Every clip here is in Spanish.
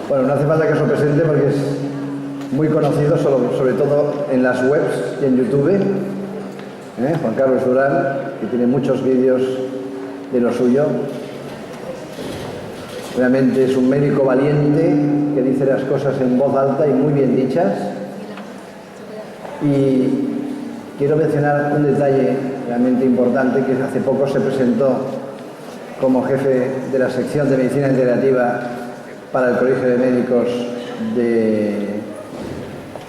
Bueno, no hace falta que os lo presente porque es muy conocido, sobre todo en las webs y en YouTube. Juan Carlos Durán, que tiene muchos vídeos de lo suyo. Realmente es un médico valiente que dice las cosas en voz alta y muy bien dichas. Y quiero mencionar un detalle realmente importante, que hace poco se presentó como jefe de la sección de Medicina Integrativa para el Colegio de Médicos de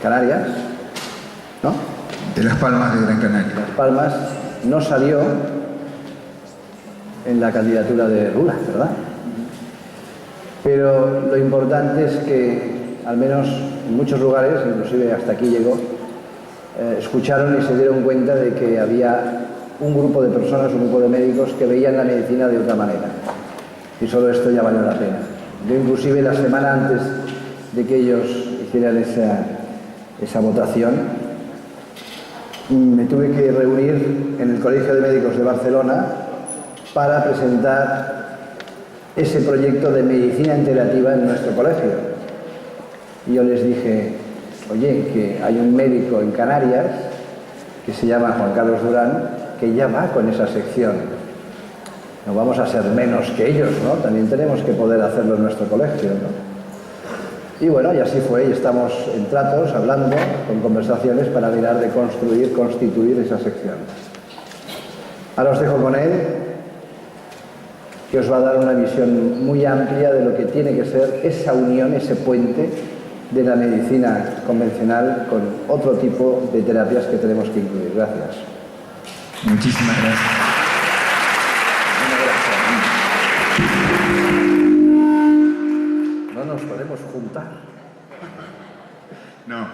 Canarias, ¿no? De Las Palmas de Gran Canaria. Las Palmas. No salió en la candidatura de Rula, ¿verdad? Pero lo importante es que, al menos en muchos lugares, inclusive hasta aquí llegó, escucharon y se dieron cuenta de que había un grupo de personas, un grupo de médicos que veían la medicina de otra manera. Y solo esto ya valió la pena. Yo inclusive la semana antes de que ellos hicieran esa votación, me tuve que reunir en el Colegio de Médicos de Barcelona para presentar ese proyecto de medicina integrativa en nuestro colegio. Y yo les dije, oye, que hay un médico en Canarias que se llama Juan Carlos Durán, que ya va con esa sección. No vamos a ser menos que ellos, ¿no? También tenemos que poder hacerlo en nuestro colegio, ¿no? Y bueno, y así fue, y estamos en tratos, hablando, con conversaciones para mirar de constituir esa sección. Ahora os dejo con él, que os va a dar una visión muy amplia de lo que tiene que ser esa unión, ese puente de la medicina convencional con otro tipo de terapias que tenemos que incluir. Gracias. Muchísimas gracias. No nos podemos juntar. No,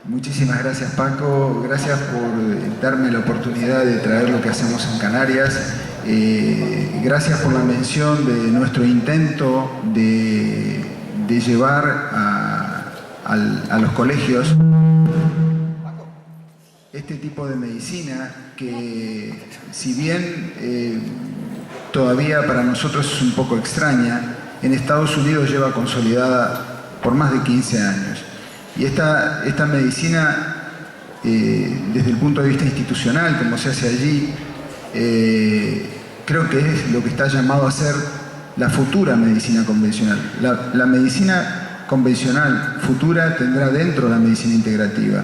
muchísimas gracias, Paco. Gracias por darme la oportunidad de traer lo que hacemos en Canarias. Gracias por la mención de nuestro intento de llevar a los colegios este tipo de medicina que, si bien todavía para nosotros es un poco extraña, en Estados Unidos lleva consolidada por más de 15 años. Y esta medicina, desde el punto de vista institucional, como se hace allí, creo que es lo que está llamado a ser la futura medicina convencional. La medicina convencional futura tendrá dentro la medicina integrativa,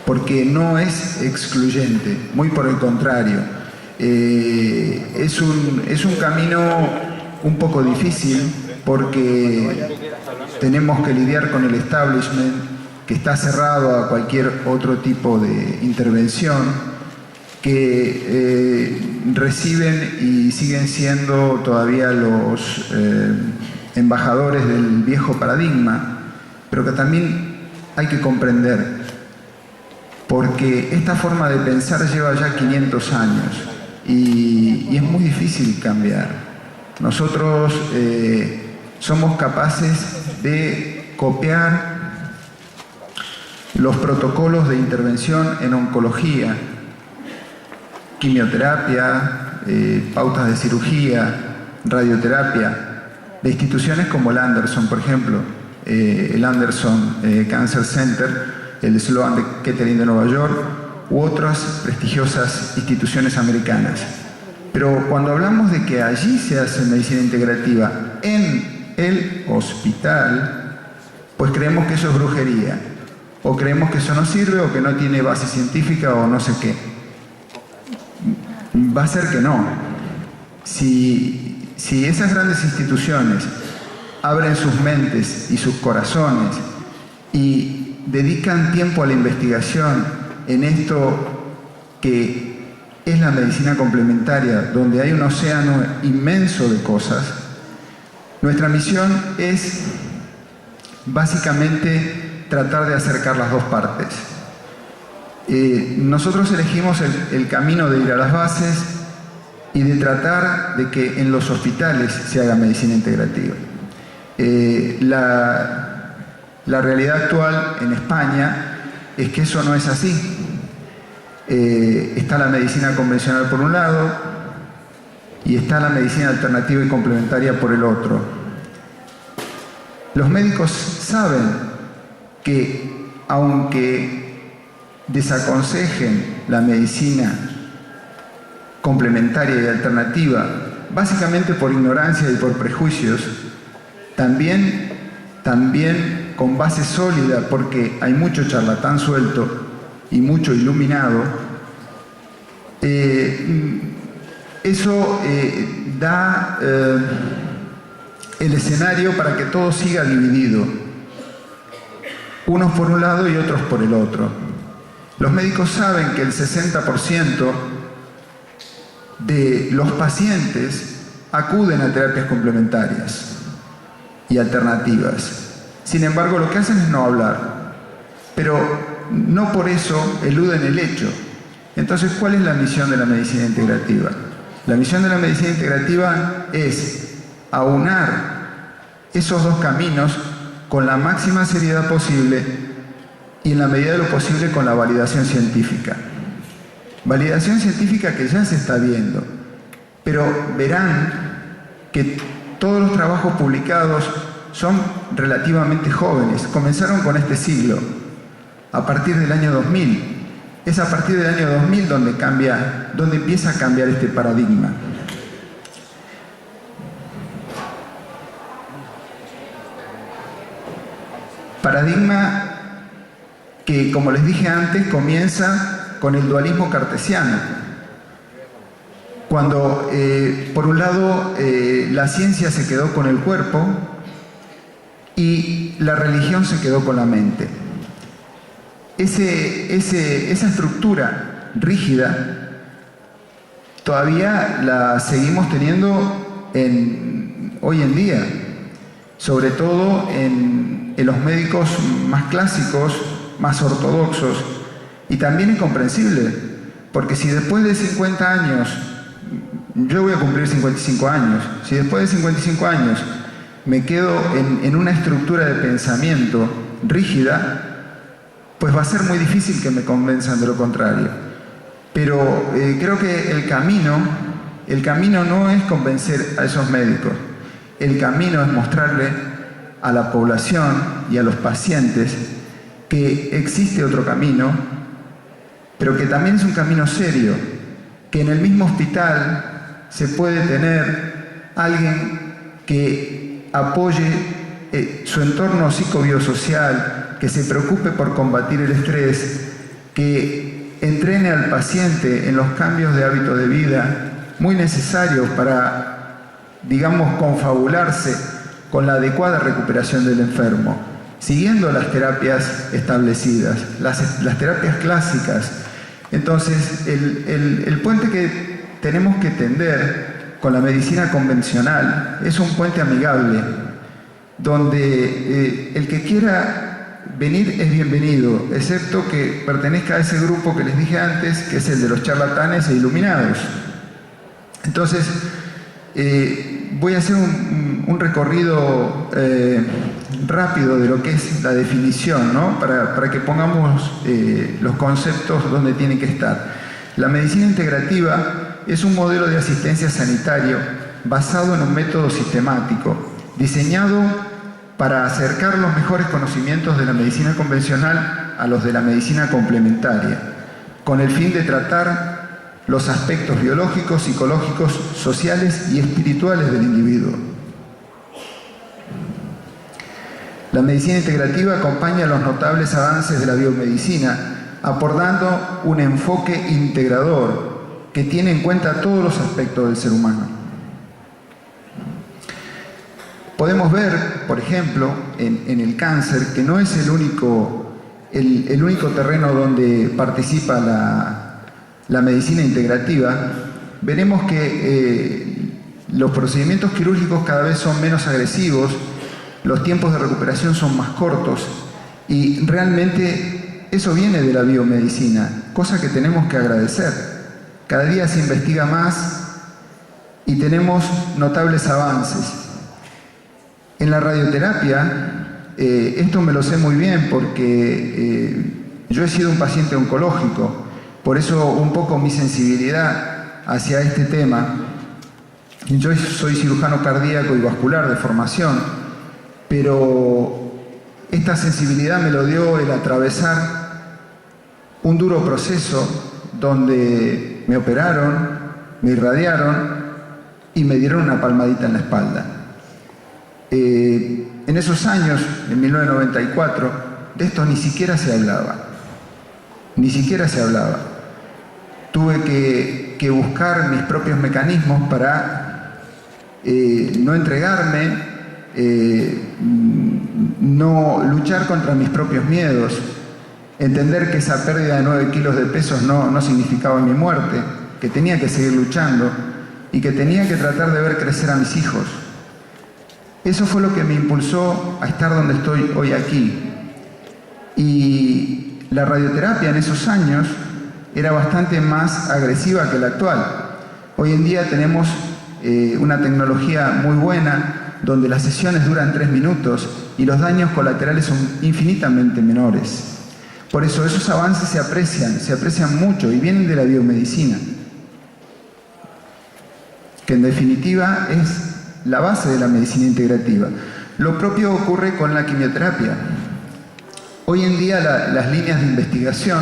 porque no es excluyente, muy por el contrario. Es un camino un poco difícil, porque tenemos que lidiar con el establishment, que está cerrado a cualquier otro tipo de intervención, que reciben y siguen siendo todavía los embajadores del viejo paradigma, pero que también hay que comprender, porque esta forma de pensar lleva ya 500 años y es muy difícil cambiar. Nosotros somos capaces de copiar los protocolos de intervención en oncología, quimioterapia, pautas de cirugía, radioterapia, de instituciones como el Anderson, por ejemplo, el Anderson Cancer Center, el Sloan Kettering de Nueva York, u otras prestigiosas instituciones americanas. Pero cuando hablamos de que allí se hace medicina integrativa en el hospital, pues creemos que eso es brujería, o creemos que eso no sirve, o que no tiene base científica, o no sé qué. Va a ser que no. Si esas grandes instituciones abren sus mentes y sus corazones y dedican tiempo a la investigación en esto que es la medicina complementaria, donde hay un océano inmenso de cosas, nuestra misión es básicamente tratar de acercar las dos partes. Nosotros elegimos el camino de ir a las bases y de tratar de que en los hospitales se haga medicina integrativa. La realidad actual en España es que eso no es así. Está la medicina convencional por un lado y está la medicina alternativa y complementaria por el otro. Los médicos saben que aunque desaconsejen la medicina complementaria y alternativa, básicamente por ignorancia y por prejuicios, también con base sólida, porque hay mucho charlatán suelto y mucho iluminado, eso da el escenario para que todo siga dividido, unos por un lado y otros por el otro. Los médicos saben que el 60% de los pacientes acuden a terapias complementarias y alternativas. Sin embargo, lo que hacen es no hablar, pero no por eso eluden el hecho. Entonces, ¿cuál es la misión de la medicina integrativa? La misión de la medicina integrativa es aunar esos dos caminos con la máxima seriedad posible y en la medida de lo posible con la validación científica. Validación científica que ya se está viendo, pero verán que todos los trabajos publicados son relativamente jóvenes, comenzaron con este siglo, a partir del año 2000. Es a partir del año 2000 donde empieza a cambiar este paradigma. Paradigma que, como les dije antes, comienza con el dualismo cartesiano. Cuando, por un lado, la ciencia se quedó con el cuerpo y la religión se quedó con la mente. Esa estructura rígida todavía la seguimos teniendo hoy en día, sobre todo en los médicos más clásicos, más ortodoxos, y también es comprensible, porque si después de 50 años, yo voy a cumplir 55 años, si después de 55 años me quedo en una estructura de pensamiento rígida, pues va a ser muy difícil que me convenzan de lo contrario. Pero creo que el camino no es convencer a esos médicos, el camino es mostrarle a la población y a los pacientes que existe otro camino, pero que también es un camino serio, que en el mismo hospital se puede tener alguien que apoye su entorno psicobiosocial, que se preocupe por combatir el estrés, que entrene al paciente en los cambios de hábito de vida muy necesarios para, digamos, confabularse con la adecuada recuperación del enfermo, siguiendo las terapias establecidas, las terapias clásicas. Entonces, el puente que tenemos que tender con la medicina convencional es un puente amigable, donde el que quiera venir es bienvenido, excepto que pertenezca a ese grupo que les dije antes, que es el de los charlatanes e iluminados. Entonces, voy a hacer un recorrido rápido de lo que es la definición, ¿no? Para que pongamos los conceptos donde tienen que estar. La medicina integrativa es un modelo de asistencia sanitario basado en un método sistemático, diseñado para acercar los mejores conocimientos de la medicina convencional a los de la medicina complementaria, con el fin de tratar los aspectos biológicos, psicológicos, sociales y espirituales del individuo. La medicina integrativa acompaña los notables avances de la biomedicina, aportando un enfoque integrador que tiene en cuenta todos los aspectos del ser humano. Podemos ver, por ejemplo, en el cáncer, que no es el único terreno donde participa la medicina integrativa. Veremos que los procedimientos quirúrgicos cada vez son menos agresivos, los tiempos de recuperación son más cortos y realmente eso viene de la biomedicina, cosa que tenemos que agradecer. Cada día se investiga más y tenemos notables avances. En la radioterapia, esto me lo sé muy bien porque yo he sido un paciente oncológico, por eso un poco mi sensibilidad hacia este tema. Yo soy cirujano cardíaco y vascular de formación pero esta sensibilidad me lo dio el atravesar un duro proceso donde me operaron, me irradiaron y me dieron una palmadita en la espalda. En esos años, en 1994, de esto ni siquiera se hablaba. Ni siquiera se hablaba. Tuve que buscar mis propios mecanismos para no entregarme, no luchar contra mis propios miedos, entender que esa pérdida de 9 kilos de pesos no significaba mi muerte, que tenía que seguir luchando y que tenía que tratar de ver crecer a mis hijos. Eso fue lo que me impulsó a estar donde estoy hoy aquí. Y la radioterapia en esos años era bastante más agresiva que la actual. Hoy en día tenemos una tecnología muy buena, donde las sesiones duran 3 minutos y los daños colaterales son infinitamente menores. Por eso esos avances se aprecian mucho y vienen de la biomedicina, que en definitiva es la base de la medicina integrativa. Lo propio ocurre con la quimioterapia. Hoy en día las líneas de investigación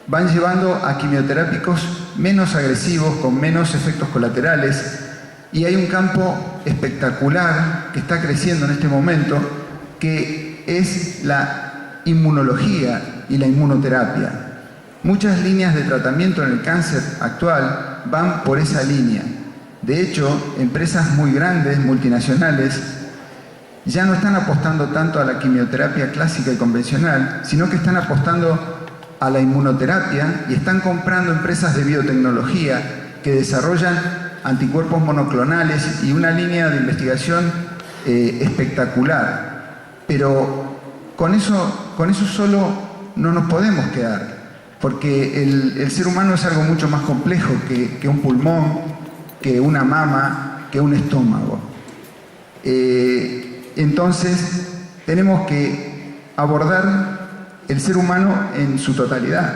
van llevando a quimioterápicos menos agresivos, con menos efectos colaterales, y hay un campo espectacular que está creciendo en este momento, que es la inmunología y la inmunoterapia. Muchas líneas de tratamiento en el cáncer actual van por esa línea. De hecho, empresas muy grandes, multinacionales, ya no están apostando tanto a la quimioterapia clásica y convencional, sino que están apostando a la inmunoterapia y están comprando empresas de biotecnología que desarrollan anticuerpos monoclonales y una línea de investigación espectacular. Pero con eso solo no nos podemos quedar, porque el ser humano es algo mucho más complejo que un pulmón, que una mama, que un estómago. Entonces tenemos que abordar el ser humano en su totalidad.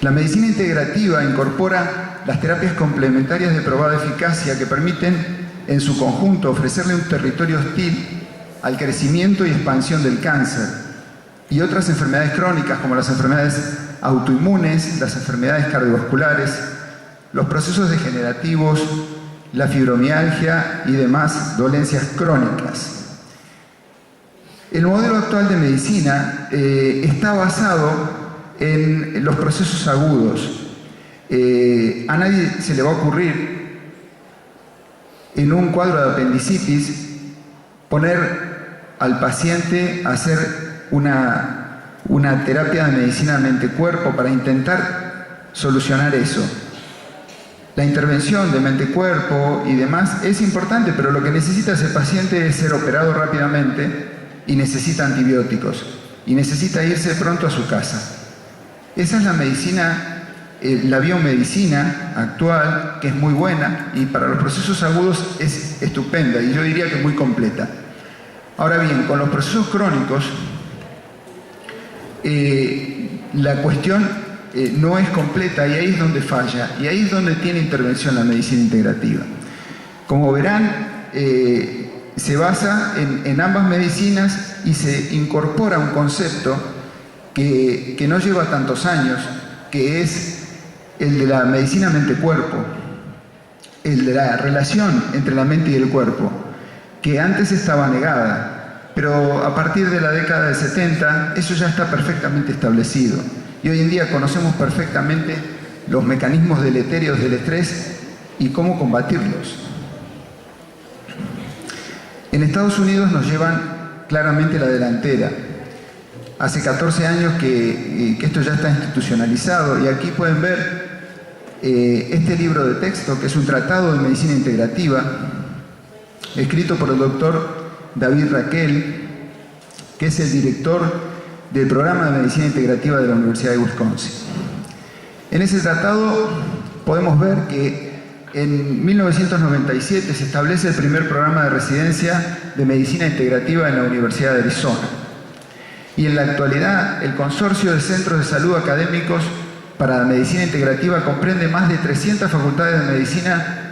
La medicina integrativa incorpora las terapias complementarias de probada eficacia que permiten en su conjunto ofrecerle un territorio hostil al crecimiento y expansión del cáncer y otras enfermedades crónicas como las enfermedades autoinmunes, las enfermedades cardiovasculares, los procesos degenerativos, la fibromialgia y demás dolencias crónicas. El modelo actual de medicina está basado en los procesos agudos. A nadie se le va a ocurrir en un cuadro de apendicitis poner al paciente a hacer una terapia de medicina mente-cuerpo para intentar solucionar eso. La intervención de mente-cuerpo y demás es importante, pero lo que necesita ese paciente es ser operado rápidamente y necesita antibióticos y necesita irse pronto a su casa. Esa es la medicina, la biomedicina actual, que es muy buena y para los procesos agudos es estupenda y yo diría que muy completa. Ahora bien, con los procesos crónicos, la cuestión no es completa y ahí es donde falla y ahí es donde tiene intervención la medicina integrativa. Como verán, se basa en ambas medicinas y se incorpora un concepto que no lleva tantos años, que es el de la medicina mente-cuerpo, el de la relación entre la mente y el cuerpo, que antes estaba negada, pero a partir de la década del 70 eso ya está perfectamente establecido. Y hoy en día conocemos perfectamente los mecanismos deletéreos del estrés y cómo combatirlos. En Estados Unidos nos llevan claramente la delantera. Hace 14 años que esto ya está institucionalizado y aquí pueden ver este libro de texto, que es un tratado de medicina integrativa, escrito por el doctor David Raquel, que es el director del programa de medicina integrativa de la Universidad de Wisconsin. En ese tratado podemos ver que en 1997 se establece el primer programa de residencia de medicina integrativa en la Universidad de Arizona. Y en la actualidad, el consorcio de centros de salud académicos para la medicina integrativa comprende más de 300 facultades de medicina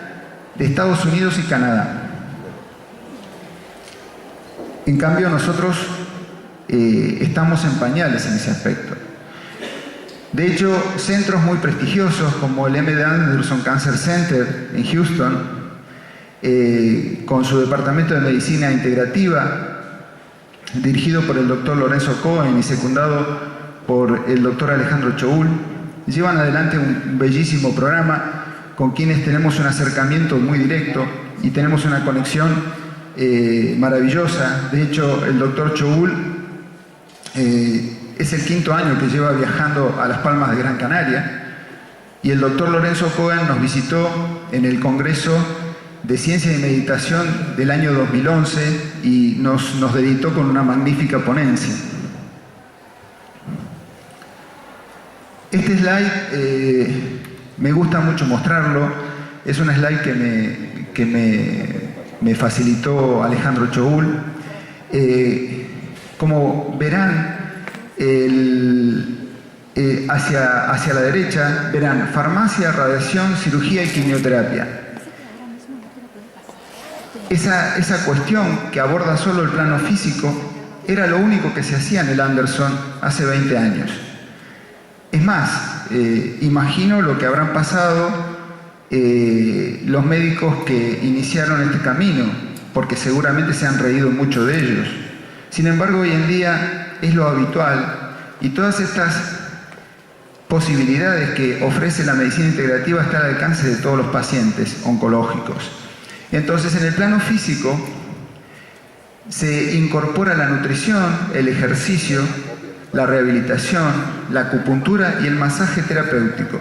de Estados Unidos y Canadá. En cambio, nosotros estamos en pañales en ese aspecto. De hecho, centros muy prestigiosos como el MD Anderson Cancer Center en Houston, con su departamento de medicina integrativa, dirigido por el doctor Lorenzo Cohen y secundado por el doctor Alejandro Choul, llevan adelante un bellísimo programa con quienes tenemos un acercamiento muy directo y tenemos una conexión maravillosa. De hecho, el doctor Choul es el 5º año que lleva viajando a Las Palmas de Gran Canaria, y el doctor Lorenzo Cohen nos visitó en el Congreso de Ciencia y Meditación del año 2011 y nos deleitó con una magnífica ponencia. Este slide me gusta mucho mostrarlo. Es un slide que me facilitó Alejandro Choul. Como verán, hacia la derecha verán farmacia, radiación, cirugía y quimioterapia. Esa cuestión que aborda solo el plano físico era lo único que se hacía en el Anderson hace 20 años. Es más, imagino lo que habrán pasado los médicos que iniciaron este camino, porque seguramente se han reído mucho de ellos. Sin embargo, hoy en día es lo habitual, y todas estas posibilidades que ofrece la medicina integrativa están al alcance de todos los pacientes oncológicos. Entonces, en el plano físico se incorpora la nutrición, el ejercicio, la rehabilitación, la acupuntura y el masaje terapéutico.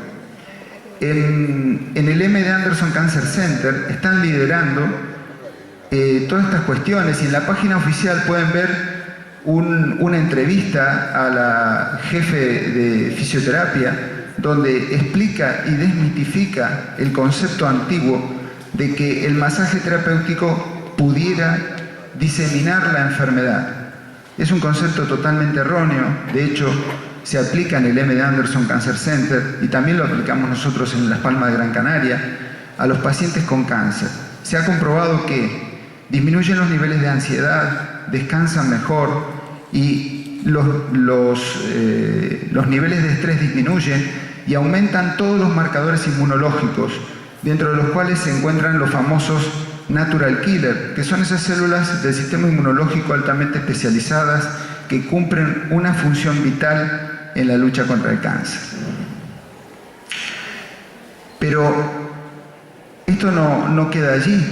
En el MD Anderson Cancer Center están liderando todas estas cuestiones, y en la página oficial pueden ver una entrevista a la jefe de fisioterapia, donde explica y desmitifica el concepto antiguo de que el masaje terapéutico pudiera diseminar la enfermedad. Es un concepto totalmente erróneo. De hecho, se aplica en el MD Anderson Cancer Center, y también lo aplicamos nosotros en Las Palmas de Gran Canaria, a los pacientes con cáncer. Se ha comprobado que disminuyen los niveles de ansiedad, descansan mejor, y los niveles de estrés disminuyen, y aumentan todos los marcadores inmunológicos, dentro de los cuales se encuentran los famosos natural killer, que son esas células del sistema inmunológico altamente especializadas que cumplen una función vital en la lucha contra el cáncer. Pero esto no queda allí.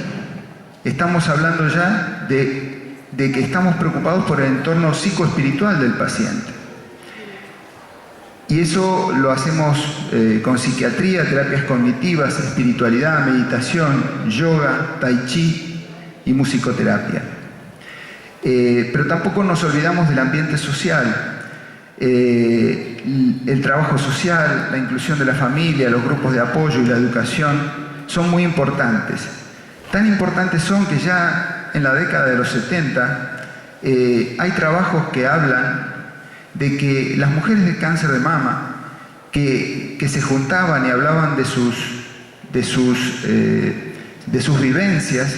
Estamos hablando ya de que estamos preocupados por el entorno psicoespiritual del paciente. Y eso lo hacemos con psiquiatría, terapias cognitivas, espiritualidad, meditación, yoga, tai chi y musicoterapia. Pero tampoco nos olvidamos del ambiente social, el trabajo social, la inclusión de la familia, los grupos de apoyo y la educación son muy importantes. Tan importantes son que ya en la década de los 70 hay trabajos que hablan de que las mujeres de cáncer de mama que se juntaban y hablaban de sus vivencias,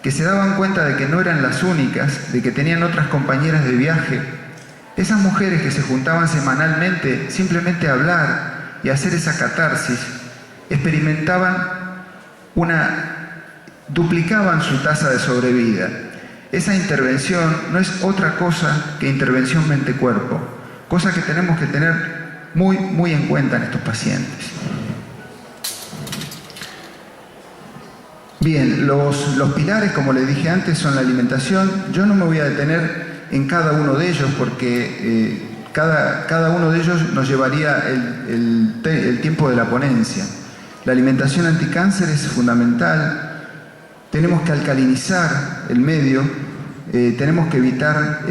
que se daban cuenta de que no eran las únicas, de que tenían otras compañeras de viaje. Esas mujeres que se juntaban semanalmente simplemente a hablar y a hacer esa catarsis, duplicaban su tasa de sobrevida. Esa intervención no es otra cosa que intervención mente-cuerpo, cosa que tenemos que tener muy, muy en cuenta en estos pacientes. Bien, los pilares, como les dije antes, son la alimentación. Yo no me voy a detener en cada uno de ellos porque cada uno de ellos nos llevaría el tiempo de la ponencia. La alimentación anticáncer es fundamental. Tenemos que alcalinizar el medio, tenemos que evitar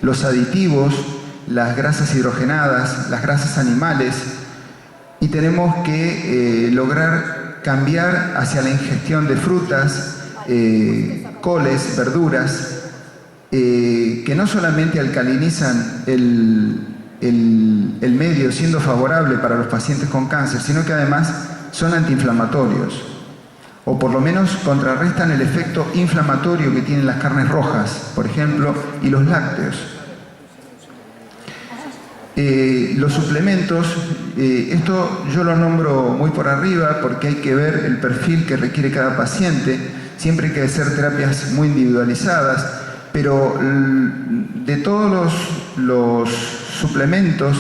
los aditivos, las grasas hidrogenadas, las grasas animales, y tenemos que lograr cambiar hacia la ingestión de frutas, coles, verduras, que no solamente alcalinizan el medio siendo favorable para los pacientes con cáncer, sino que además son antiinflamatorios. o por lo menos contrarrestan el efecto inflamatorio que tienen las carnes rojas, por ejemplo, y los lácteos. Los suplementos, esto yo lo nombro muy por arriba porque hay que ver el perfil que requiere cada paciente. Siempre hay que hacer terapias muy individualizadas, pero de todos los suplementos,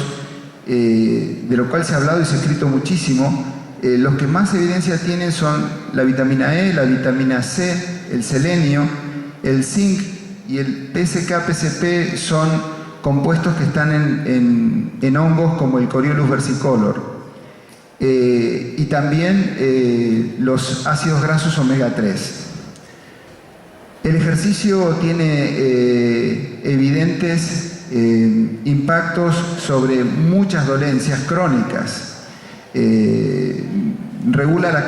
de lo cual se ha hablado y se ha escrito muchísimo, los que más evidencia tienen son la vitamina E, la vitamina C, el selenio, el zinc y el PSK-PCP son compuestos que están en hongos como el Coriolus versicolor. Y también los ácidos grasos omega 3. El ejercicio tiene evidentes impactos sobre muchas dolencias crónicas. Regula la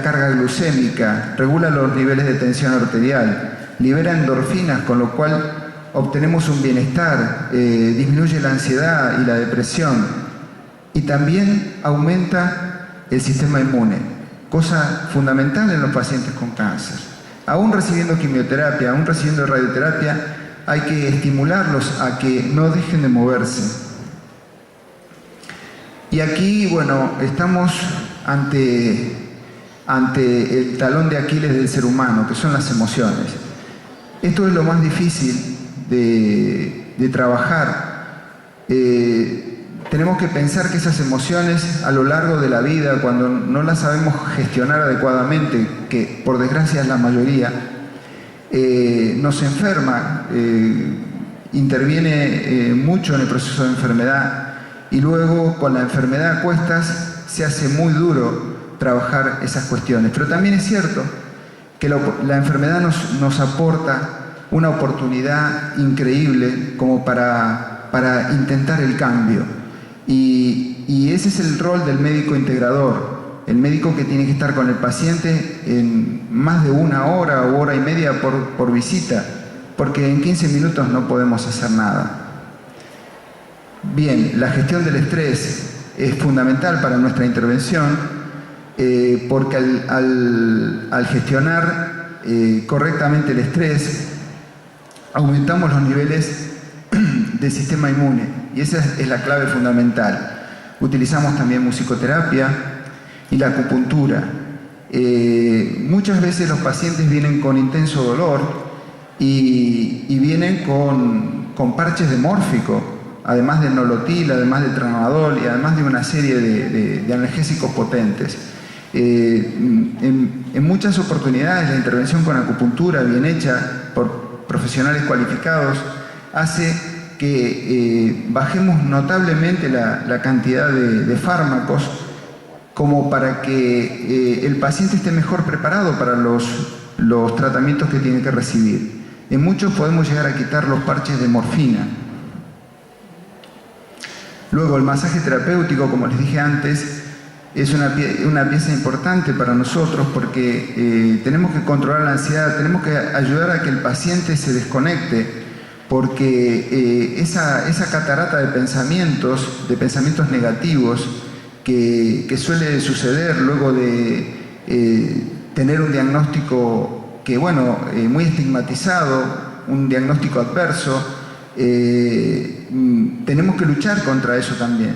carga glucémica, regula los niveles de tensión arterial, libera endorfinas, con lo cual obtenemos un bienestar, disminuye la ansiedad y la depresión, y también aumenta el sistema inmune, cosa fundamental en los pacientes con cáncer. Aún recibiendo quimioterapia, aún recibiendo radioterapia, hay que estimularlos a que no dejen de moverse. Y aquí, bueno, estamos ante el talón de Aquiles del ser humano, que son las emociones. Esto es lo más difícil de trabajar. Tenemos que pensar que esas emociones a lo largo de la vida, cuando no las sabemos gestionar adecuadamente, que por desgracia es la mayoría, nos enferma, interviene mucho en el proceso de enfermedad, y luego con la enfermedad a cuestas se hace muy duro trabajar esas cuestiones. Pero también es cierto que la enfermedad nos aporta una oportunidad increíble como para intentar el cambio. Y ese es el rol del médico integrador, el médico que tiene que estar con el paciente en más de 1 hora o hora y media por visita, porque en 15 minutos no podemos hacer nada. Bien, la gestión del estrés es fundamental para nuestra intervención, porque al gestionar correctamente el estrés, aumentamos los niveles del sistema inmune, y esa es la clave fundamental. Utilizamos también musicoterapia y la acupuntura. Muchas veces los pacientes vienen con intenso dolor y vienen con parches de mórfico, además de nolotil, además de tramadol y además de una serie de analgésicos potentes. En muchas oportunidades la intervención con acupuntura bien hecha por profesionales cualificados hace que bajemos notablemente la cantidad de fármacos, como para que el paciente esté mejor preparado para los tratamientos que tiene que recibir. En muchos podemos llegar a quitar los parches de morfina. Luego el masaje terapéutico, como les dije antes, es una pieza importante para nosotros porque tenemos que controlar la ansiedad, tenemos que ayudar a que el paciente se desconecte, porque esa catarata de pensamientos negativos que suele suceder luego de tener un diagnóstico que, bueno, muy estigmatizado, un diagnóstico adverso, tenemos que luchar contra eso también.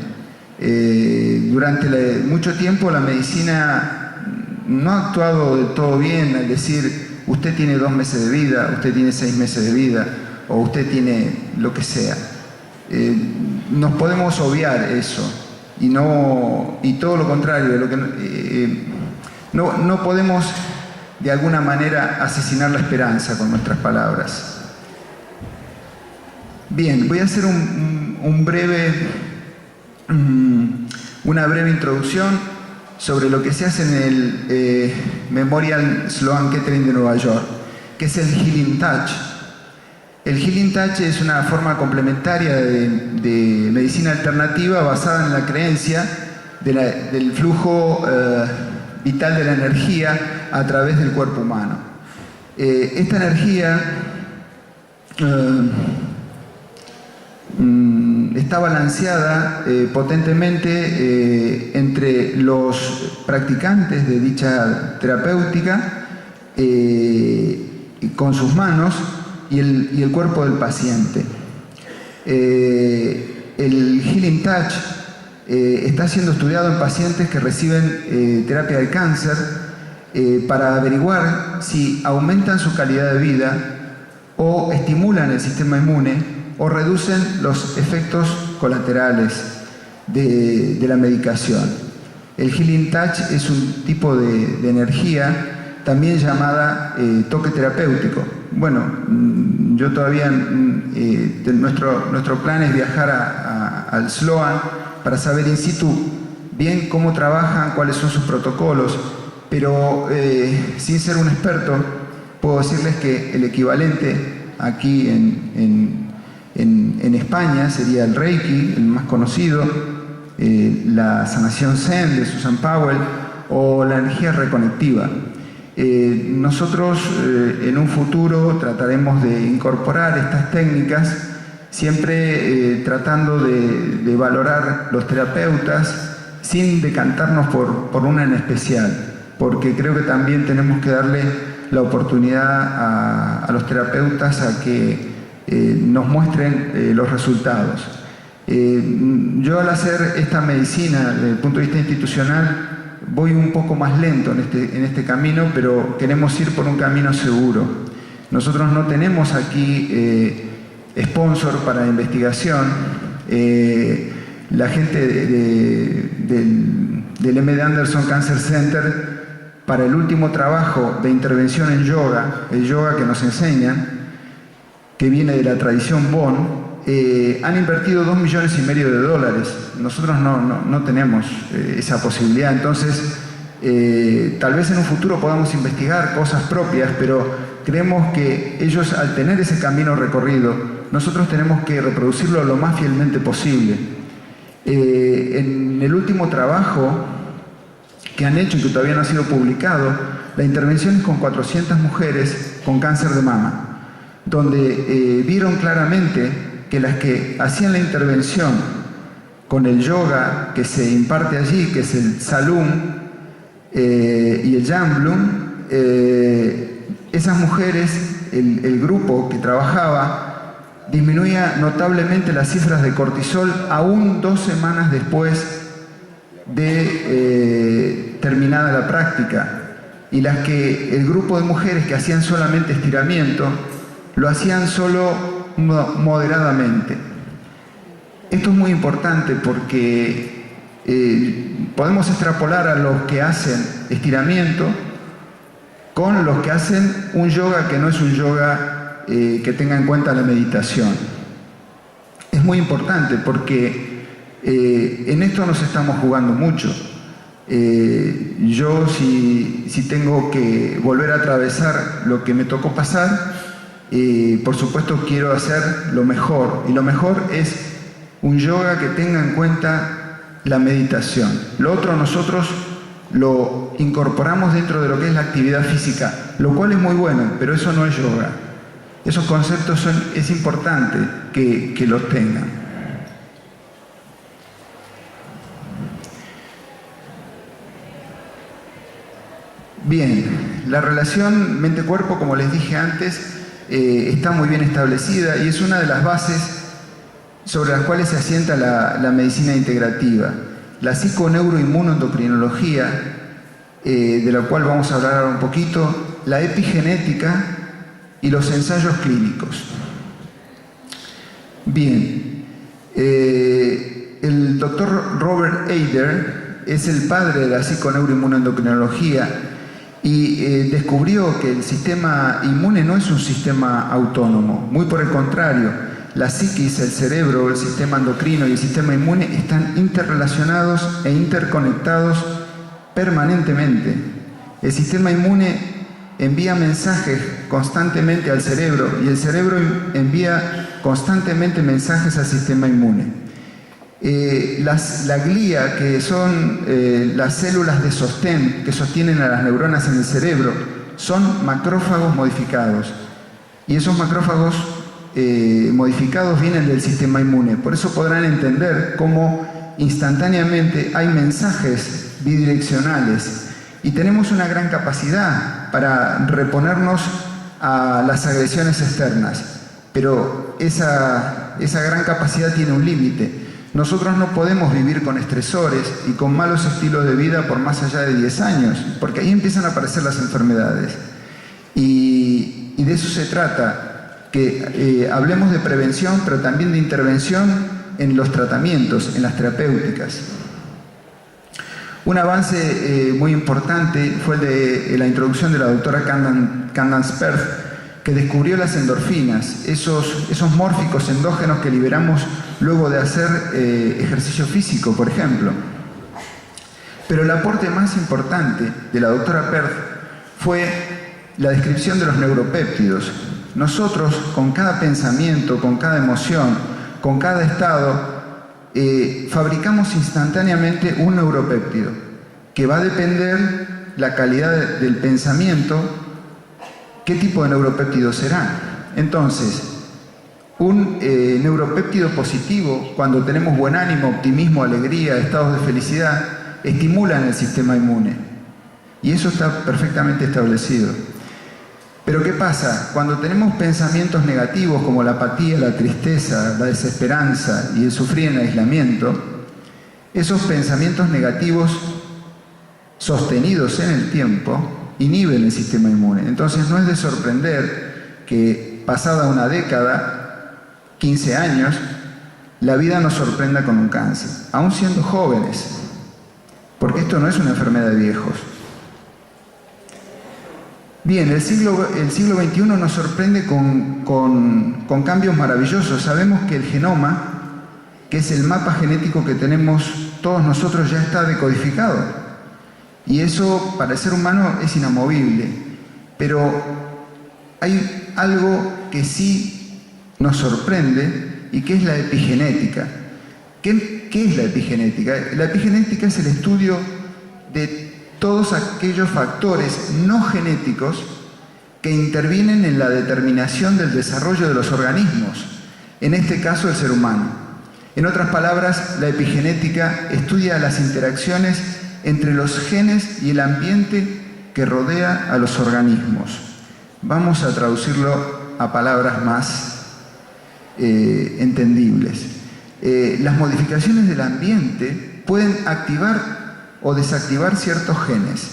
Durante mucho tiempo la medicina no ha actuado del todo bien al decir usted tiene 2 meses de vida, usted tiene 6 meses de vida o usted tiene lo que sea. Nos podemos obviar eso y todo lo contrario, no podemos de alguna manera asesinar la esperanza con nuestras palabras. Bien, voy a hacer una breve introducción sobre lo que se hace en el Memorial Sloan Kettering de Nueva York, que es el Healing Touch. El Healing Touch es una forma complementaria de medicina alternativa basada en la creencia del flujo vital de la energía a través del cuerpo humano. Esta energía está balanceada potentemente entre los practicantes de dicha terapéutica con sus manos y el cuerpo del paciente. El Healing Touch está siendo estudiado en pacientes que reciben terapia del cáncer para averiguar si aumentan su calidad de vida o estimulan el sistema inmune o reducen los efectos colaterales de la medicación. El Healing Touch es un tipo de energía también llamada toque terapéutico. Bueno, yo todavía, nuestro plan es viajar al Sloan para saber in situ bien cómo trabajan, cuáles son sus protocolos, pero sin ser un experto, puedo decirles que el equivalente aquí en España sería el Reiki, el más conocido, la sanación Zen de Susan Powell o la energía reconectiva. Nosotros en un futuro trataremos de incorporar estas técnicas, siempre tratando de valorar los terapeutas sin decantarnos por una en especial, porque creo que también tenemos que darle la oportunidad a los terapeutas a que nos muestren los resultados. Yo al hacer esta medicina desde el punto de vista institucional voy un poco más lento en este camino, pero queremos ir por un camino seguro. Nosotros no tenemos aquí sponsor para investigación. La gente del MD Anderson Cancer Center, para el último trabajo de intervención en yoga, el yoga que nos enseñan, que viene de la tradición Bon, han invertido $2,5 millones. Nosotros no tenemos esa posibilidad, entonces tal vez en un futuro podamos investigar cosas propias, pero creemos que ellos, al tener ese camino recorrido, nosotros tenemos que reproducirlo lo más fielmente posible. En el último trabajo que han hecho y que todavía no ha sido publicado, la intervención es con 400 mujeres con cáncer de mama, donde vieron claramente que las que hacían la intervención con el yoga que se imparte allí, que es el Salum y el Jamblum, esas mujeres, el grupo que trabajaba, disminuía notablemente las cifras de cortisol aún 2 semanas después de terminada la práctica. Y las que el grupo de mujeres que hacían solamente estiramiento, lo hacían solo moderadamente. Esto es muy importante porque podemos extrapolar a los que hacen estiramiento con los que hacen un yoga que no es un yoga que tenga en cuenta la meditación. Es muy importante porque en esto nos estamos jugando mucho. Yo si tengo que volver a atravesar lo que me tocó pasar, por supuesto quiero hacer lo mejor, y lo mejor es un yoga que tenga en cuenta la meditación. Lo otro nosotros lo incorporamos dentro de lo que es la actividad física, lo cual es muy bueno, pero eso no es yoga. Esos conceptos es importante que los tengan. Bien, la relación mente-cuerpo, como les dije antes, está muy bien establecida y es una de las bases sobre las cuales se asienta la medicina integrativa. La psiconeuroinmunoendocrinología, de la cual vamos a hablar ahora un poquito, la epigenética y los ensayos clínicos. Bien, el doctor Robert Eder es el padre de la psiconeuroinmunoendocrinología y descubrió que el sistema inmune no es un sistema autónomo, muy por el contrario, la psiquis, el cerebro, el sistema endocrino y el sistema inmune están interrelacionados e interconectados permanentemente. El sistema inmune envía mensajes constantemente al cerebro y el cerebro envía constantemente mensajes al sistema inmune. La glía, que son las células de sostén que sostienen a las neuronas en el cerebro, son macrófagos modificados. Y esos macrófagos modificados vienen del sistema inmune. Por eso podrán entender cómo instantáneamente hay mensajes bidireccionales y tenemos una gran capacidad para reponernos a las agresiones externas, pero esa gran capacidad tiene un límite. Nosotros no podemos vivir con estresores y con malos estilos de vida por más allá de 10 años, porque ahí empiezan a aparecer las enfermedades. Y de eso se trata, que hablemos de prevención, pero también de intervención en los tratamientos, en las terapéuticas. Un avance muy importante fue el de la introducción de la doctora Candace Pert, que descubrió las endorfinas, esos mórficos endógenos que liberamos luego de hacer ejercicio físico, por ejemplo. Pero el aporte más importante de la doctora Pert fue la descripción de los neuropéptidos. Nosotros, con cada pensamiento, con cada emoción, con cada estado, fabricamos instantáneamente un neuropéptido, que va a depender la calidad del pensamiento, qué tipo de neuropéptido será. Entonces, un neuropéptido positivo, cuando tenemos buen ánimo, optimismo, alegría, estados de felicidad, estimulan el sistema inmune. Y eso está perfectamente establecido. Pero ¿qué pasa? Cuando tenemos pensamientos negativos como la apatía, la tristeza, la desesperanza y el sufrir en aislamiento, esos pensamientos negativos sostenidos en el tiempo inhiben el sistema inmune. Entonces no es de sorprender que pasada una década, 15 años, la vida nos sorprenda con un cáncer, aún siendo jóvenes, porque esto no es una enfermedad de viejos. Bien, el siglo XXI nos sorprende con cambios maravillosos. Sabemos que el genoma, que es el mapa genético que tenemos todos nosotros, ya está decodificado. Y eso para el ser humano es inamovible. Pero hay algo que sí nos sorprende y que es la epigenética. ¿Qué es la epigenética? La epigenética es el estudio de todos aquellos factores no genéticos que intervienen en la determinación del desarrollo de los organismos, en este caso el ser humano. En otras palabras, la epigenética estudia las interacciones entre los genes y el ambiente que rodea a los organismos. Vamos a traducirlo a palabras más entendibles. Las modificaciones del ambiente pueden activar o desactivar ciertos genes.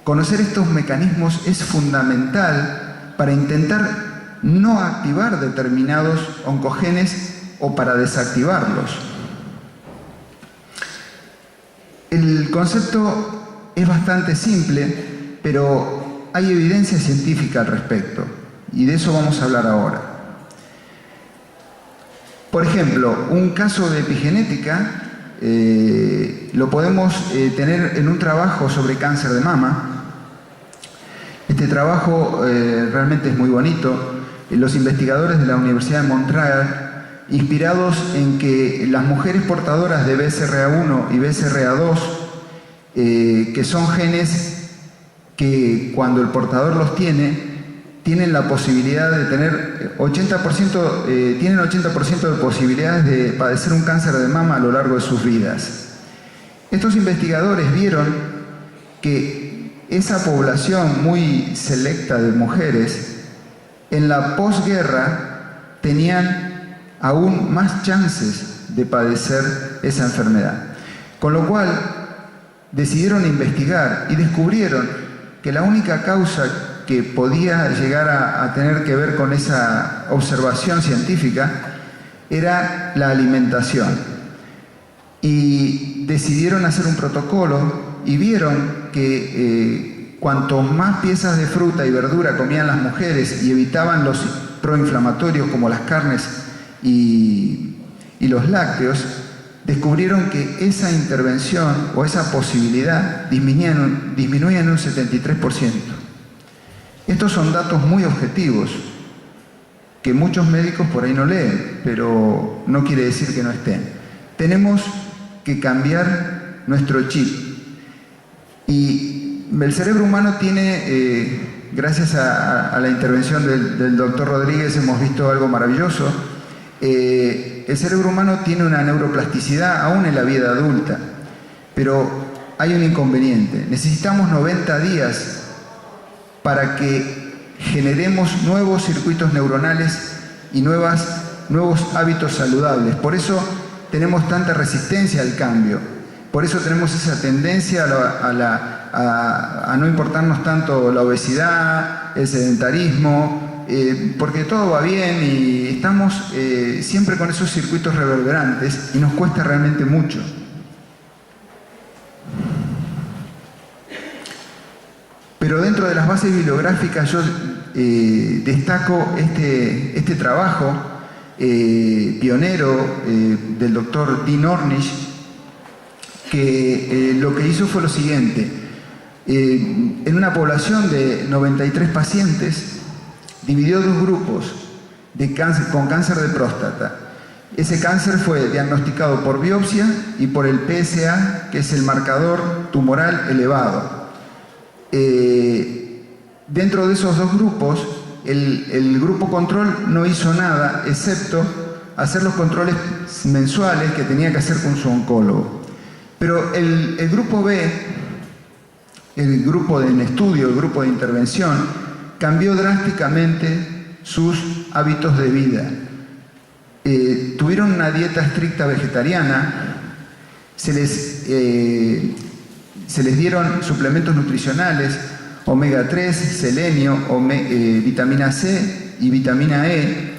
Conocer estos mecanismos es fundamental para intentar no activar determinados oncogenes o para desactivarlos. El concepto es bastante simple, pero hay evidencia científica al respecto, y de eso vamos a hablar ahora. Por ejemplo, un caso de epigenética lo podemos tener en un trabajo sobre cáncer de mama. Este trabajo realmente es muy bonito. Los investigadores de la Universidad de Montreal, inspirados en que las mujeres portadoras de BCRA1 y BCRA2, que son genes que cuando el portador los tienen la posibilidad de tener 80%, tienen 80% de posibilidades de padecer un cáncer de mama a lo largo de sus vidas. Estos investigadores vieron que esa población muy selecta de mujeres en la posguerra tenían aún más chances de padecer esa enfermedad. Con lo cual decidieron investigar y descubrieron que la única causa que podía llegar a tener que ver con esa observación científica era la alimentación. Y decidieron hacer un protocolo y vieron que cuanto más piezas de fruta y verdura comían las mujeres y evitaban los proinflamatorios como las carnes y los lácteos, descubrieron que esa intervención o esa posibilidad disminuía en un 73%. Estos son datos muy objetivos, que muchos médicos por ahí no leen, pero no quiere decir que no estén. Tenemos que cambiar nuestro chip. Y el cerebro humano tiene gracias a la intervención del doctor Rodríguez hemos visto algo maravilloso. El cerebro humano tiene una neuroplasticidad aún en la vida adulta, pero hay un inconveniente. Necesitamos 90 días para que generemos nuevos circuitos neuronales y nuevos hábitos saludables. Por eso tenemos tanta resistencia al cambio. Por eso tenemos esa tendencia a no importarnos tanto la obesidad, el sedentarismo, porque todo va bien y estamos siempre con esos circuitos reverberantes y nos cuesta realmente mucho. Pero dentro de las bases bibliográficas yo destaco este trabajo pionero del doctor Dean Ornish, que lo que hizo fue lo siguiente. En una población de 93 pacientes, dividió dos grupos con cáncer de próstata. Ese cáncer fue diagnosticado por biopsia y por el PSA, que es el marcador tumoral elevado. Dentro de esos dos grupos, el grupo control no hizo nada excepto hacer los controles mensuales que tenía que hacer con su oncólogo. Pero el grupo B, el grupo en estudio, el grupo de intervención, cambió drásticamente sus hábitos de vida. Tuvieron una dieta estricta vegetariana, se les dieron suplementos nutricionales, omega 3, selenio, vitamina C y vitamina E,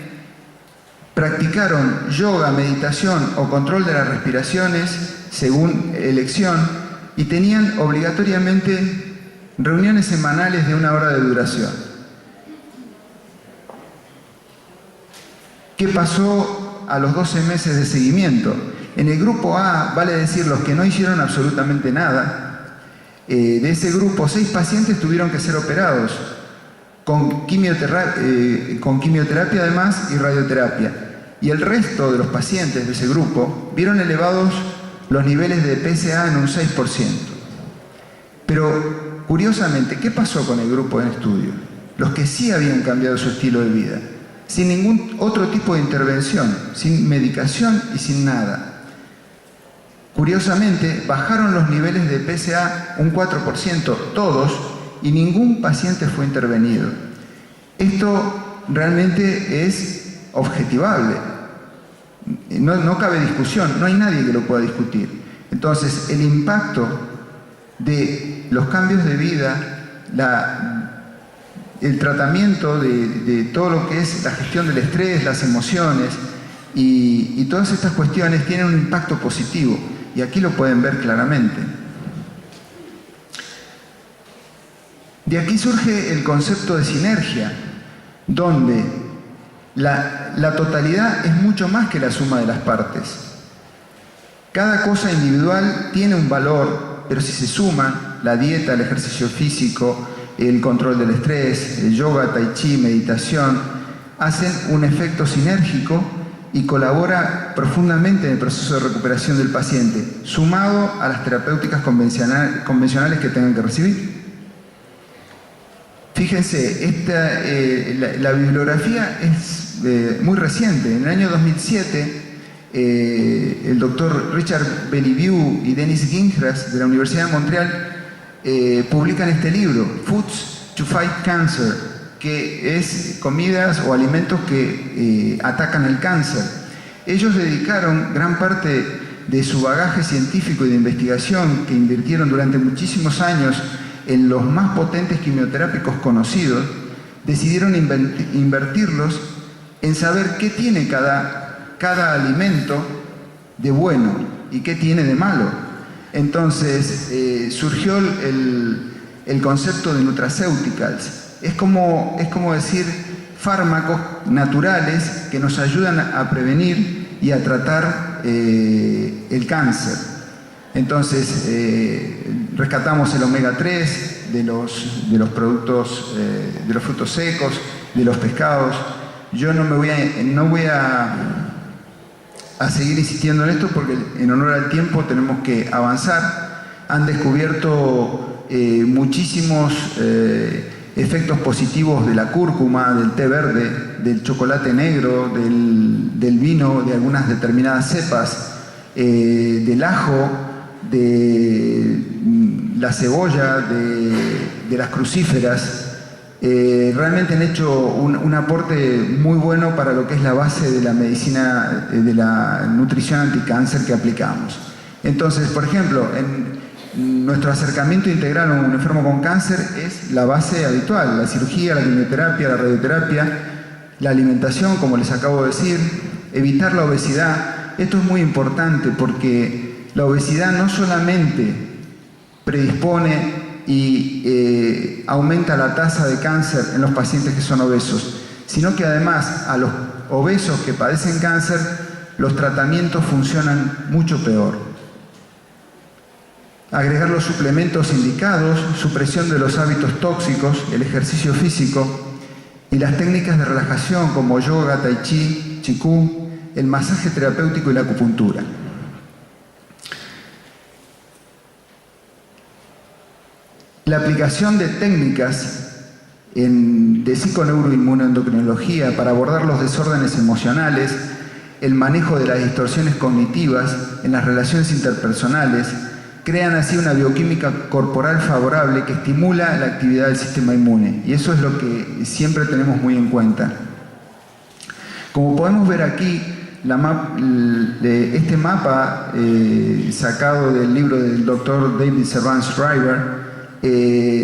practicaron yoga, meditación o control de las respiraciones según elección y tenían obligatoriamente reuniones semanales de 1 hora de duración. ¿Qué pasó a los 12 meses de seguimiento? En el grupo A, vale decir, los que no hicieron absolutamente nada, de ese grupo, 6 pacientes tuvieron que ser operados con quimioterapia además y radioterapia. Y el resto de los pacientes de ese grupo vieron elevados los niveles de PSA en un 6%. Pero, curiosamente, ¿qué pasó con el grupo en estudio? Los que sí habían cambiado su estilo de vida, sin ningún otro tipo de intervención, sin medicación y sin nada. Curiosamente, bajaron los niveles de PSA un 4%, todos, y ningún paciente fue intervenido. Esto realmente es objetivable. No cabe discusión, no hay nadie que lo pueda discutir. Entonces, el impacto de los cambios de vida, el tratamiento de todo lo que es la gestión del estrés, las emociones y todas estas cuestiones tienen un impacto positivo. Y aquí lo pueden ver claramente. De aquí surge el concepto de sinergia, donde la totalidad es mucho más que la suma de las partes. Cada cosa individual tiene un valor, pero si se suman, la dieta, el ejercicio físico, el control del estrés, el yoga, tai chi, meditación, hacen un efecto sinérgico y colabora profundamente en el proceso de recuperación del paciente, sumado a las terapéuticas convencionales que tengan que recibir. Fíjense, la bibliografía es muy reciente. En el año 2007, el doctor Richard Belliveau y Dennis Gingras de la Universidad de Montreal publican este libro, Foods to Fight Cancer, que es comidas o alimentos que atacan el cáncer. Ellos dedicaron gran parte de su bagaje científico y de investigación que invirtieron durante muchísimos años en los más potentes quimioterápicos conocidos, decidieron invertirlos en saber qué tiene cada alimento de bueno y qué tiene de malo. Entonces surgió el concepto de nutraceuticals. Es como decir fármacos naturales que nos ayudan a prevenir y a tratar el cáncer. Entonces rescatamos el omega 3 de los productos, de los frutos secos, de los pescados. Yo no voy a seguir insistiendo en esto porque en honor al tiempo tenemos que avanzar. Han descubierto muchísimos efectos positivos de la cúrcuma, del té verde, del chocolate negro, del vino, de algunas determinadas cepas, del ajo, de la cebolla, de las crucíferas. Realmente han hecho un aporte muy bueno para lo que es la base de la medicina, de la nutrición anticáncer que aplicamos. Entonces, por ejemplo, en nuestro acercamiento integral a un enfermo con cáncer es la base habitual: la cirugía, la quimioterapia, la radioterapia, la alimentación, como les acabo de decir, evitar la obesidad. Esto es muy importante porque la obesidad no solamente predispone y aumenta la tasa de cáncer en los pacientes que son obesos, sino que además a los obesos que padecen cáncer los tratamientos funcionan mucho peor. Agregar los suplementos indicados, supresión de los hábitos tóxicos, el ejercicio físico y las técnicas de relajación como yoga, tai chi, qigong, el masaje terapéutico y la acupuntura. La aplicación de técnicas de psiconeuroinmunoendocrinología para abordar los desórdenes emocionales, el manejo de las distorsiones cognitivas en las relaciones interpersonales, crean así una bioquímica corporal favorable que estimula la actividad del sistema inmune. Y eso es lo que siempre tenemos muy en cuenta. Como podemos ver aquí, este mapa sacado del libro del Dr. David Servan-Schreiber,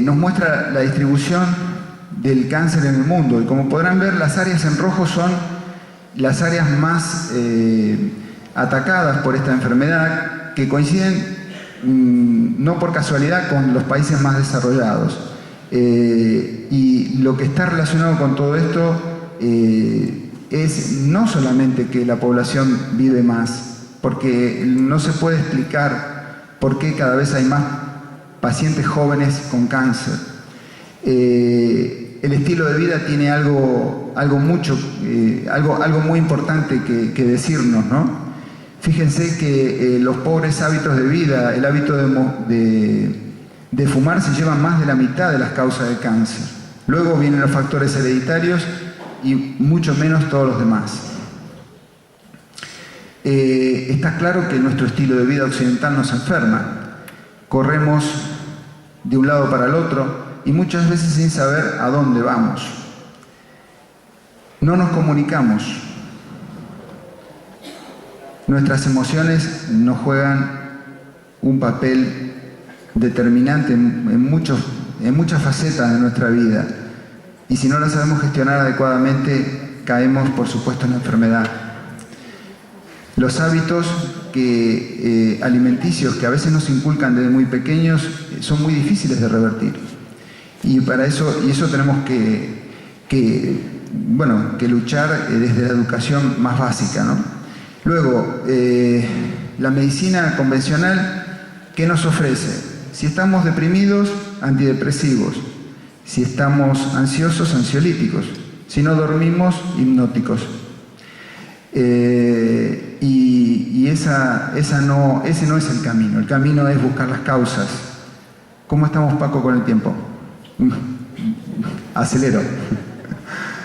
nos muestra la distribución del cáncer en el mundo, y como podrán ver, las áreas en rojo son las áreas más atacadas por esta enfermedad, que coinciden no por casualidad con los países más desarrollados. Y lo que está relacionado con todo esto es no solamente que la población vive más, porque no se puede explicar por qué cada vez hay más pacientes jóvenes con cáncer. El estilo de vida tiene algo muy importante que decirnos, ¿no? Fíjense que los pobres hábitos de vida, el hábito de fumar, se llevan más de la mitad de las causas de cáncer. Luego vienen los factores hereditarios y mucho menos todos los demás. Está claro que nuestro estilo de vida occidental nos enferma. Corremos de un lado para el otro y muchas veces sin saber a dónde vamos. No nos comunicamos. Nuestras emociones nos juegan un papel determinante en muchas facetas de nuestra vida. Y si no las sabemos gestionar adecuadamente, caemos, por supuesto, en la enfermedad. Los hábitos alimenticios que a veces nos inculcan desde muy pequeños son muy difíciles de revertir. Y para eso tenemos que luchar desde la educación más básica, ¿no? Luego, la medicina convencional, ¿qué nos ofrece? Si estamos deprimidos, antidepresivos. Si estamos ansiosos, ansiolíticos. Si no dormimos, hipnóticos. Y ese no es el camino. El camino es buscar las causas. ¿Cómo estamos, Paco, con el tiempo? Acelero.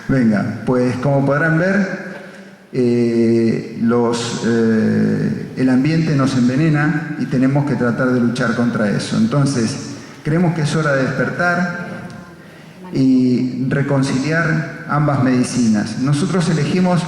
Venga, pues como podrán ver, el ambiente nos envenena y tenemos que tratar de luchar contra eso. Entonces, creemos que es hora de despertar y reconciliar ambas medicinas. Nosotros elegimos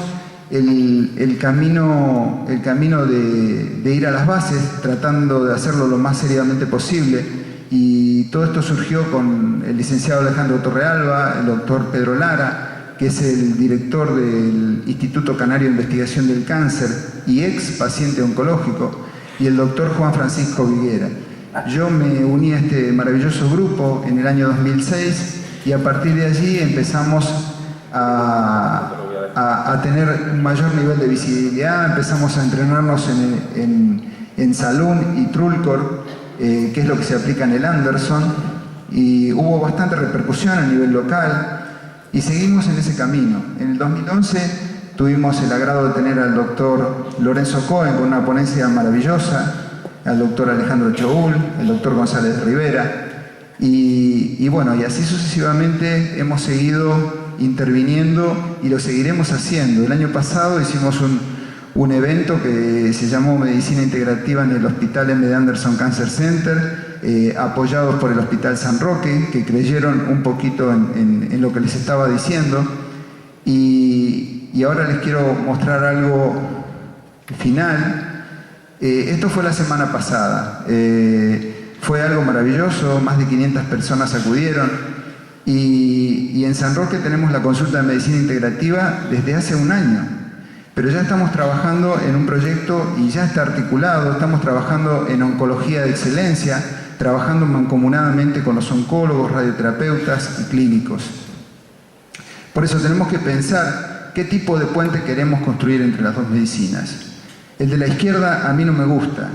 el camino de ir a las bases, tratando de hacerlo lo más seriamente posible, y todo esto surgió con el licenciado Alejandro Torrealba, el doctor Pedro Lara, que es el director del Instituto Canario de Investigación del Cáncer y ex paciente oncológico, y el doctor Juan Francisco Viguera. Yo me uní a este maravilloso grupo en el año 2006 y a partir de allí empezamos a tener un mayor nivel de visibilidad, empezamos a entrenarnos en Salún y Trulcor, que es lo que se aplica en el Anderson, y hubo bastante repercusión a nivel local y seguimos en ese camino. En el 2011 tuvimos el agrado de tener al doctor Lorenzo Cohen con una ponencia maravillosa, al doctor Alejandro Choul, el doctor González de Rivera, Y bueno, y así sucesivamente hemos seguido interviniendo y lo seguiremos haciendo. El año pasado hicimos un evento que se llamó Medicina Integrativa en el Hospital M. de Anderson Cancer Center, apoyados por el Hospital San Roque, que creyeron un poquito en lo que les estaba diciendo. Y ahora les quiero mostrar algo final. Esto fue la semana pasada. Fue algo maravilloso, más de 500 personas acudieron. Y en San Roque tenemos la consulta de medicina integrativa desde hace un año. Pero ya estamos trabajando en un proyecto y ya está articulado, estamos trabajando en oncología de excelencia, trabajando mancomunadamente con los oncólogos, radioterapeutas y clínicos. Por eso tenemos que pensar qué tipo de puente queremos construir entre las dos medicinas. El de la izquierda a mí no me gusta.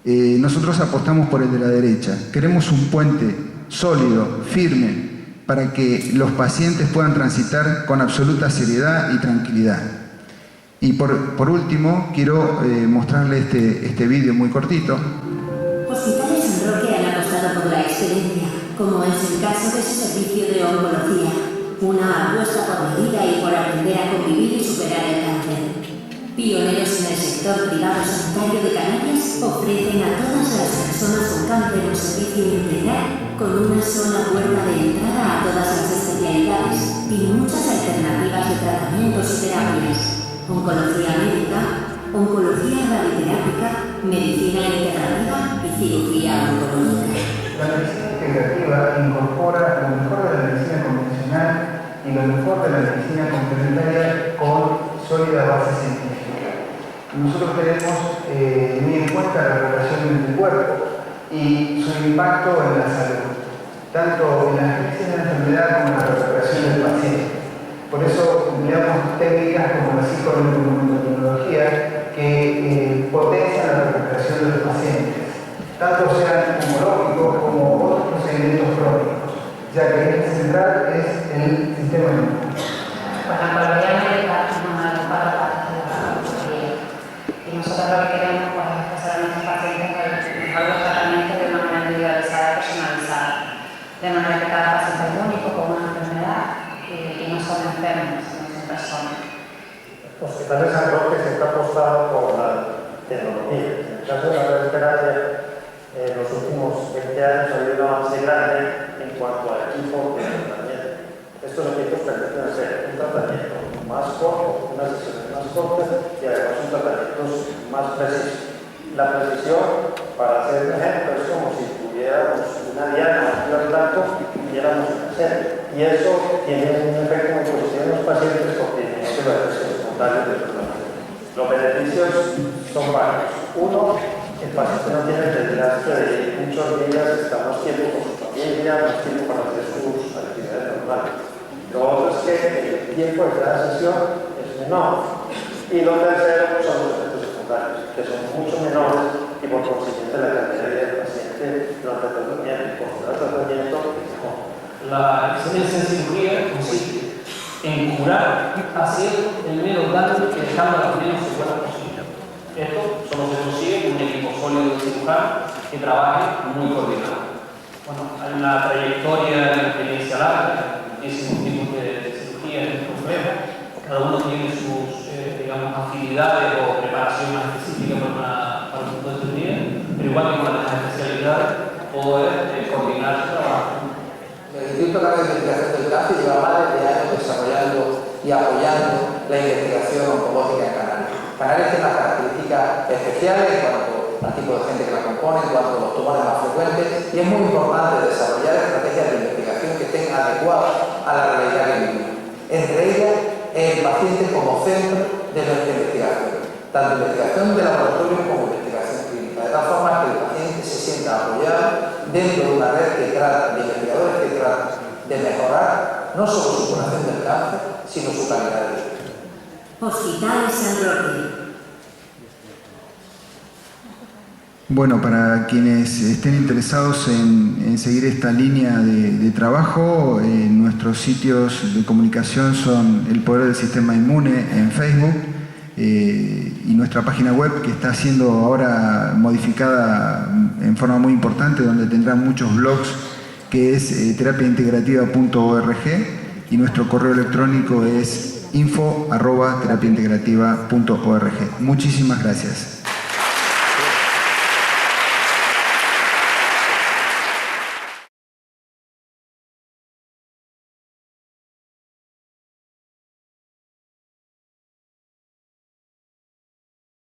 Nosotros apostamos por el de la derecha. Queremos un puente sólido, firme, para que los pacientes puedan transitar con absoluta seriedad y tranquilidad. Y por último, quiero mostrarle este vídeo muy cortito. Hospitales San Roque han apostado por la excelencia, como es el caso de su servicio de oncología, una apuesta por medida y por aprender a convivir y superar el cáncer. Pioneros en el sector privado sanitario de Canarias, ofrecen a todas las personas con cáncer un servicio integral con una sola puerta de entrada a todas las especialidades y muchas alternativas de tratamientos y terapias. Oncología médica, oncología radioterápica, medicina integrativa y cirugía oncológica. La medicina integrativa incorpora lo mejor de la medicina convencional y lo mejor de la medicina complementaria con sólida base científica. Nosotros tenemos muy en cuenta la relación del cuerpo y su impacto en la salud, tanto en la crisis de la enfermedad como en la recuperación del paciente. Por eso empleamos técnicas como la psiconeuroinmunología que potencian la recuperación de los pacientes, tanto sean oncológicos como otros procedimientos crónicos, ya que el eje central es el sistema inmune. Pues la oncología médica es una de las partes de la oncología. Y nosotros lo que queremos pues, es ofrecer a nuestros pacientes el mejor tratamiento de manera individualizada y personalizada, de manera que cada paciente es único con una enfermedad y no son enfermos, no son personas. Hospitales San Roque se está apostando por la tecnología. En el caso de la radioterapia, en los últimos 20 años ha habido un avance grande en cuanto a equipo de tratamiento. Estos equipos permiten hacer un tratamiento más corto, unas sesiones más cortas y además un tratamiento más preciso. La precisión, para hacer un ejemplo, es como si tuviéramos una diana o un blanco y pudiéramos hacer. Y eso tiene un efecto muy positivo en los pacientes porque no se lo efectos secundarios del tratamiento. Los beneficios son varios. Uno, el paciente no tiene el desgaste de ir muchos días, está más tiempo con su familia, más tiempo para hacer sus actividades normales. Lo otro es que el tiempo de cada sesión es menor. Y lo tercero son los efectos secundarios, que son mucho menores y por consiguiente la calidad de vida del paciente durante el tratamiento y por el tratamiento es mejor. La excelencia en cirugía consiste en curar haciendo el menos daño que dejando las menos secuelas posible. Esto solo se consigue con un equipo sólido de cirujanos que trabaje muy coordinado. Bueno, hay una trayectoria de experiencia larga, muchísimos tipos de cirugía en el complejo. Cada uno tiene sus actividades o preparación más específica para un punto de cirugía, pero igual que con las especialidades, poder coordinar su trabajo. El Instituto Canario de Investigación del Cáncer lleva más de años desarrollando y apoyando la investigación oncológica en Canarias. Canarias tiene unas características especiales en cuanto al tipo de gente que la compone, en cuanto a los tumores más frecuentes, y es muy importante desarrollar estrategias de investigación que estén adecuadas a la realidad que vivimos. Entre ellas, el paciente como centro de nuestra investigación, tanto investigación de laboratorio como investigación clínica, de tal forma que el paciente se sienta apoyado dentro de una red que trata, de investigadores que tratan de mejorar no solo su curación del cáncer, sino su calidad de vida. Hospitales San Roque. Bueno, para quienes estén interesados en seguir esta línea de trabajo, nuestros sitios de comunicación son El Poder del Sistema Inmune en Facebook y nuestra página web, que está siendo ahora modificada en forma muy importante, donde tendrán muchos blogs que es terapiaintegrativa.org, y nuestro correo electrónico es info@terapiaintegrativa.org. Muchísimas gracias.